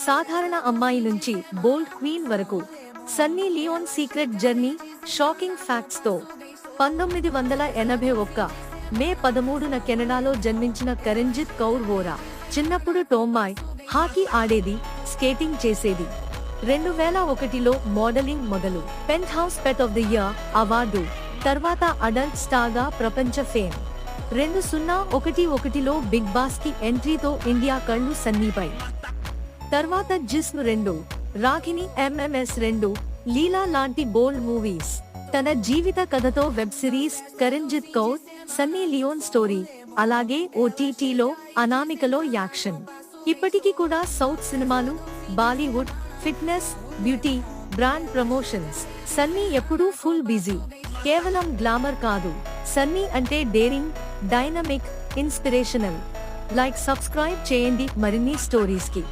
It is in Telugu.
సాధారణ అమ్మాయి నుంచి బోల్డ్ క్వీన్ వరకు Sunny Leone secret journey shocking facts తో 1981 మే 13న కెనడాలో జన్మించిన కరణ్జిత్ కౌర్ వోరా చిన్నప్పుడు టోమ్మాయ్ హాకీ ఆడేది, స్కేటింగ్ చేసేది. 2001లో మోడలింగ్ మొదలు. Penthouse pet of the year award, తర్వాత అడల్ట్ స్టార్గా ప్రపంచ ఫేమ్. 2011లో బిగ్ బాస్ కి ఎంట్రీతో ఇండియా కళ్ళు సన్నీపై. తర్వాత జిస్మ్ 2, రాఖిని MMS 2, లీలా లాంటి బోల్డ్ మూవీస్. తన జీవిత కథతో web series Karanjit Kaur, Sunny Leone story, అలాగే OTTలో అనామికలో యాక్షన్. ఇప్పటికీ కూడా సౌత్ సినిమాలు, Bollywood, fitness, beauty, brand promotions. Sunny ఎప్పుడూ ఫుల్ బిజీ. కేవలం గ్లామర్ కాదు, సన్నీ అంటే daring, dynamic, inspirational. Like subscribe చేయండి మరిన్ని స్టోరీస్ కి.